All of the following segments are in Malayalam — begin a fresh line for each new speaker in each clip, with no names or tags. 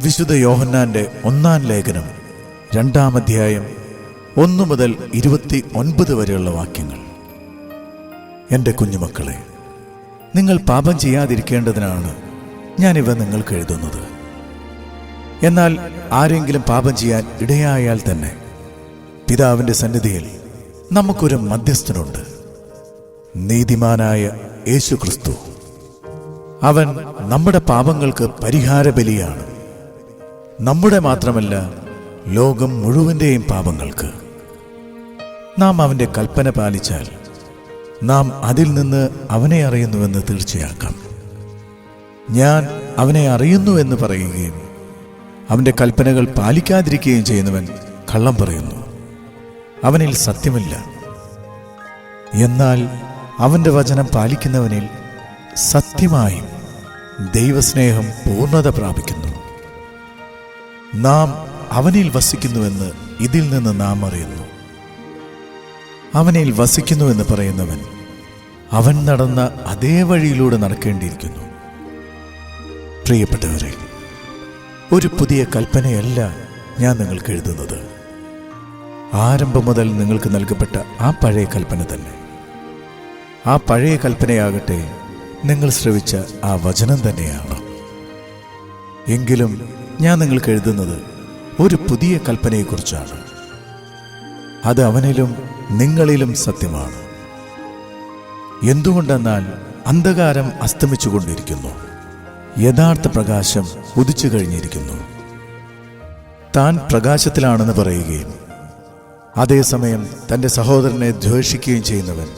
വിശുദ്ധ യോഹന്നാന്റെ 1-ാം ലേഖനം 2-ാം അധ്യായം 1 മുതൽ 29 വരെയുള്ള വാക്യങ്ങൾ. എൻ്റെ കുഞ്ഞുമക്കളെ, നിങ്ങൾ പാപം ചെയ്യാതിരിക്കേണ്ടതിനാണ് ഞാനിവ നിങ്ങൾക്ക് എഴുതുന്നത്. എന്നാൽ ആരെങ്കിലും പാപം ചെയ്യാൻ ഇടയായാൽ തന്നെ പിതാവിൻ്റെ സന്നിധിയിൽ നമുക്കൊരു മധ്യസ്ഥനുണ്ട്, നീതിമാനായ യേശുക്രിസ്തു. അവൻ നമ്മുടെ പാപങ്ങൾക്ക് പരിഹാര ബലിയാണ്. നമ്മുടെ മാത്രമല്ല, ലോകം മുഴുവൻ്റെയും പാപങ്ങൾക്ക്. നാം അവൻ്റെ കൽപ്പന പാലിച്ചാൽ നാം അതിൽ നിന്ന് അവനെ അറിയുന്നുവെന്ന് തീർച്ചയാക്കാം. ഞാൻ അവനെ അറിയുന്നുവെന്ന് പറയുകയും അവൻ്റെ കൽപ്പനകൾ പാലിക്കാതിരിക്കുകയും ചെയ്യുന്നവൻ കള്ളം പറയുന്നു, അവനിൽ സത്യമില്ല. എന്നാൽ അവൻ്റെ വചനം പാലിക്കുന്നവനിൽ സത്യമായും ദൈവസ്നേഹം പൂർണ്ണത പ്രാപിക്കുന്നു. നാം അവനിൽ വസിക്കുന്നുവെന്ന് ഇതിൽ നിന്ന് നാം അറിയുന്നു. അവനിൽ വസിക്കുന്നുവെന്ന് പറയുന്നവൻ അവൻ നടന്ന അതേ വഴിയിലൂടെ നടക്കേണ്ടിയിരിക്കുന്നു. പ്രിയപ്പെട്ടവരെ, ഒരു പുതിയ കൽപ്പനയല്ല ഞാൻ നിങ്ങൾക്ക് എഴുതുന്നത്. ആരംഭം മുതൽ നിങ്ങൾക്ക് നൽകപ്പെട്ട ആ പഴയ കൽപ്പന തന്നെ. ആ പഴയ കൽപ്പനയാകട്ടെ നിങ്ങൾ ശ്രവിച്ച ആ വചനം തന്നെയാണ്. എങ്കിലും ഞാൻ നിങ്ങൾക്ക് എഴുതുന്നത് ഒരു പുതിയ കൽപ്പനയെക്കുറിച്ചാണ്. അത് അവനിലും നിങ്ങളിലും സത്യമാണ്. എന്തുകൊണ്ടെന്നാൽ അന്ധകാരം അസ്തമിച്ചുകൊണ്ടിരിക്കുന്നു, യഥാർത്ഥ പ്രകാശം ഉദിച്ചു കഴിഞ്ഞിരിക്കുന്നു. താൻ പ്രകാശത്തിലാണെന്ന് പറയുകയും അതേസമയം തൻ്റെ സഹോദരനെ ദ്വേഷിക്കുകയും ചെയ്യുന്നവൻ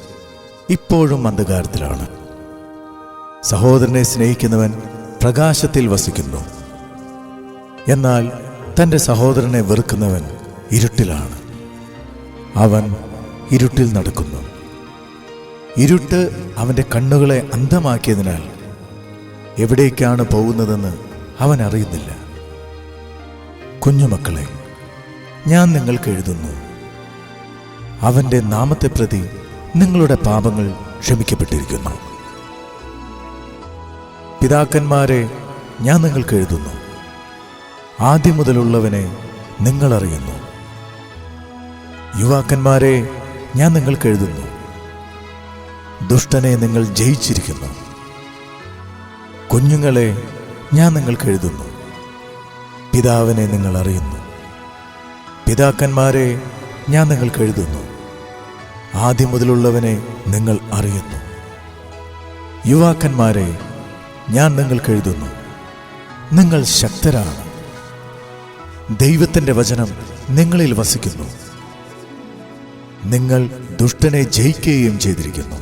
ഇപ്പോഴും അന്ധകാരത്തിലാണ്. സഹോദരനെ സ്നേഹിക്കുന്നവൻ പ്രകാശത്തിൽ വസിക്കുന്നു, എന്നാൽ തൻ്റെ സഹോദരനെ വെറുക്കുന്നവൻ ഇരുട്ടിലാണ്. അവൻ ഇരുട്ടിൽ നടക്കുന്നു. ഇരുട്ട് അവൻ്റെ കണ്ണുകളെ അന്ധമാക്കിയതിനാൽ എവിടേക്കാണ് പോകുന്നതെന്ന് അവൻ അറിയുന്നില്ല. കുഞ്ഞുമക്കളെ, ഞാൻ നിങ്ങൾക്ക് എഴുതുന്നു, അവൻ്റെ നാമത്തെ പ്രതി നിങ്ങളുടെ പാപങ്ങൾ ക്ഷമിക്കപ്പെട്ടിരിക്കുന്നു. പിതാക്കന്മാരെ, ഞാൻ നിങ്ങൾക്ക് എഴുതുന്നു, ആദ്യം മുതലുള്ളവനെ നിങ്ങൾ അറിയുന്നു. യുവാക്കന്മാരെ, ഞാൻ നിങ്ങൾക്ക് എഴുതുന്നു, ദുഷ്ടനെ നിങ്ങൾ ജയിച്ചിരിക്കുന്നു. കുഞ്ഞുങ്ങളെ, ഞാൻ നിങ്ങൾക്ക് എഴുതുന്നു, പിതാവിനെ നിങ്ങൾ അറിയുന്നു. പിതാക്കന്മാരെ, ഞാൻ നിങ്ങൾക്ക് എഴുതുന്നു, ആദ്യം മുതലുള്ളവനെ നിങ്ങൾ അറിയുന്നു. യുവാക്കന്മാരെ, ഞാൻ നിങ്ങൾക്ക് എഴുതുന്നു, നിങ്ങൾ ശക്തരാണ്. ദൈവത്തിൻ്റെ വചനം നിങ്ങളിൽ വസിക്കുന്നു. നിങ്ങൾ ദുഷ്ടനെ ജയിക്കുകയും ചെയ്തിരിക്കുന്നു.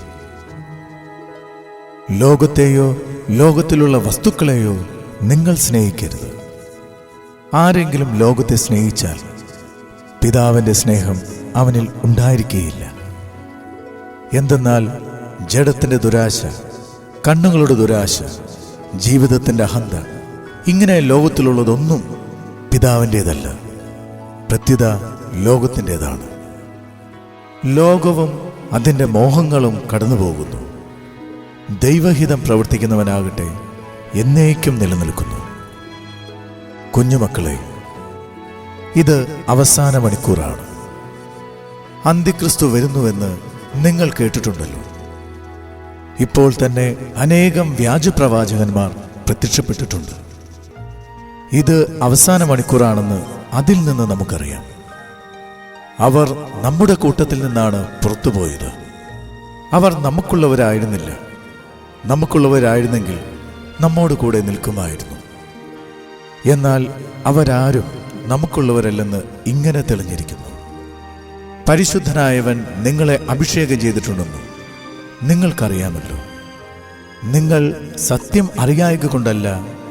ലോകത്തെയോ ലോകത്തിലുള്ള വസ്തുക്കളെയോ നിങ്ങൾ സ്നേഹിക്കരുത്. ആരെങ്കിലും ലോകത്തെ സ്നേഹിച്ചാൽ പിതാവിൻ്റെ സ്നേഹം അവനിൽ ഉണ്ടായിരിക്കുകയില്ല. എന്തെന്നാൽ ജഡത്തിൻ്റെ ദുരാശ, കണ്ണുകളുടെ ദുരാശ, ജീവിതത്തിൻ്റെ അഹന്ത, ഇങ്ങനെ ലോകത്തിലുള്ളതൊന്നും പിതാവിൻ്റേതല്ല, പ്രത്യുത ലോകത്തിൻ്റേതാണ്. ലോകവും അതിൻ്റെ മോഹങ്ങളും കടന്നുപോകുന്നു. ദൈവഹിതം പ്രവർത്തിക്കുന്നവനാകട്ടെ എന്നേക്കും നിലനിൽക്കുന്നു. കുഞ്ഞുമക്കളെ, ഇത് അവസാന മണിക്കൂറാണ്. അന്തിക്രിസ്തു വരുന്നുവെന്ന് നിങ്ങൾ കേട്ടിട്ടുണ്ടല്ലോ. ഇപ്പോൾ തന്നെ അനേകം വ്യാജപ്രവാചകന്മാർ പ്രത്യക്ഷപ്പെട്ടിട്ടുണ്ട്. ഇത് അവസാന മണിക്കൂറാണെന്ന് അതിൽ നിന്ന് നമുക്കറിയാം. അവർ നമ്മുടെ കൂട്ടത്തിൽ നിന്നാണ് പുറത്തുപോയത്. അവർ നമുക്കുള്ളവരായിരുന്നില്ല. നമുക്കുള്ളവരായിരുന്നെങ്കിൽ നമ്മോട് കൂടെ നിൽക്കുമായിരുന്നു. എന്നാൽ അവരാരും നമുക്കുള്ളവരല്ലെന്ന് ഇങ്ങനെ തെളിഞ്ഞിരിക്കുന്നു. പരിശുദ്ധനായവൻ നിങ്ങളെ അഭിഷേകം ചെയ്തിട്ടുണ്ടെന്ന് നിങ്ങൾക്കറിയാമല്ലോ. നിങ്ങൾ സത്യം അറിയായക കൊണ്ടല്ല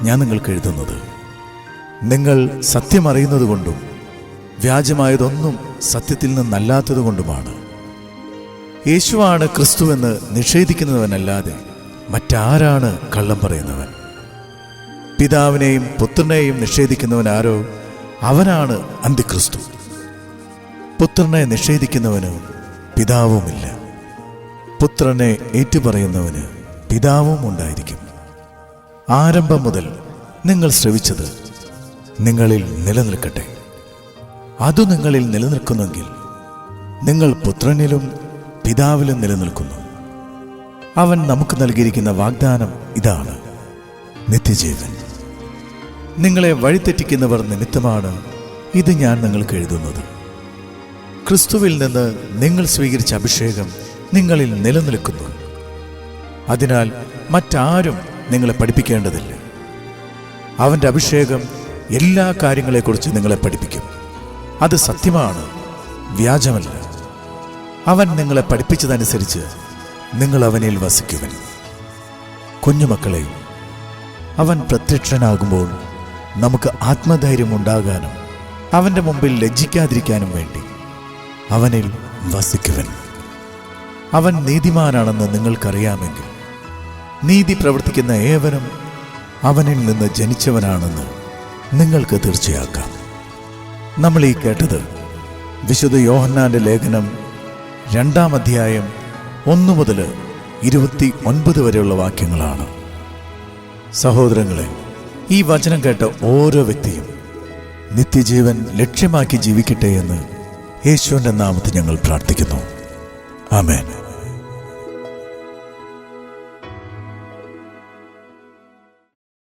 ഞാൻ നിങ്ങൾക്ക് എഴുതുന്നത്, നിങ്ങൾ സത്യം അറിയുന്നതുകൊണ്ടും വ്യാജമായതൊന്നും സത്യത്തിൽ നിന്നല്ലാത്തതുകൊണ്ടുമാണ്. യേശുവാണ് ക്രിസ്തുവെന്ന് നിഷേധിക്കുന്നവനല്ലാതെ മറ്റാരാണ് കള്ളം പറയുന്നവൻ? പിതാവിനെയും പുത്രനെയും നിഷേധിക്കുന്നവനാരോ അവനാണ് അന്തിക്രിസ്തു. പുത്രനെ നിഷേധിക്കുന്നവന് പിതാവുമില്ല. പുത്രനെ ഏറ്റുപറയുന്നവന് പിതാവും ഉണ്ടായിരിക്കും. ആരംഭം മുതൽ നിങ്ങൾ ശ്രവിച്ചത് നിങ്ങളിൽ നിലനിൽക്കട്ടെ. അതു നിങ്ങളിൽ നിലനിൽക്കുന്നെങ്കിൽ നിങ്ങൾ പുത്രനിലും പിതാവിലും നിലനിൽക്കുന്നു. അവൻ നമുക്ക് നൽകിയിരിക്കുന്ന വാഗ്ദാനം ഇതാണ്: നിത്യജീവൻ. നിങ്ങളെ വഴിതെറ്റിക്കുന്നവർ നിമിത്തമാണ് ഇത് ഞാൻ നിങ്ങൾക്ക് എഴുതുന്നത്. ക്രിസ്തുവിൽ നിന്ന് നിങ്ങൾ സ്വീകരിച്ച അഭിഷേകം നിങ്ങളിൽ നിലനിൽക്കുന്നു. അതിനാൽ മറ്റാരും നിങ്ങളെ പഠിപ്പിക്കേണ്ടതില്ല. അവൻ്റെ അഭിഷേകം എല്ലാ കാര്യങ്ങളെക്കുറിച്ച് നിങ്ങളെ പഠിപ്പിക്കും. അത് സത്യമാണ്, വ്യാജമല്ല. അവൻ നിങ്ങളെ പഠിപ്പിച്ചതനുസരിച്ച് നിങ്ങൾ അവനിൽ വസിക്കുവൻ. കുഞ്ഞുമക്കളെ, അവൻ പ്രത്യക്ഷനാകുമ്പോൾ നമുക്ക് ആത്മധൈര്യം ഉണ്ടാകാനും അവൻ്റെ മുമ്പിൽ ലജ്ജിക്കാതിരിക്കാനും വേണ്ടി അവനിൽ വസിക്കുവൻ. അവൻ നീതിമാനാണെന്ന് നിങ്ങൾക്കറിയാമെങ്കിൽ നീതി പ്രവർത്തിക്കുന്ന ഏവനും അവനിൽ നിന്ന് ജനിച്ചവനാണെന്ന് നിങ്ങൾക്ക് തീർച്ചയാക്കാം. നമ്മൾ ഈ കേട്ടത് വിശുദ്ധ യോഹന്നാന്റെ ലേഖനം 2-ാം അധ്യായം 1 മുതൽ 29 വരെയുള്ള വാക്യങ്ങളാണ്. സഹോദരങ്ങളെ, ഈ വചനം കേട്ട ഓരോ വ്യക്തിയും നിത്യജീവൻ ലക്ഷ്യമാക്കി ജീവിക്കട്ടെ എന്ന് യേശുവിൻ്റെ നാമത്തിൽ ഞങ്ങൾ പ്രാർത്ഥിക്കുന്നു. ആമേൻ.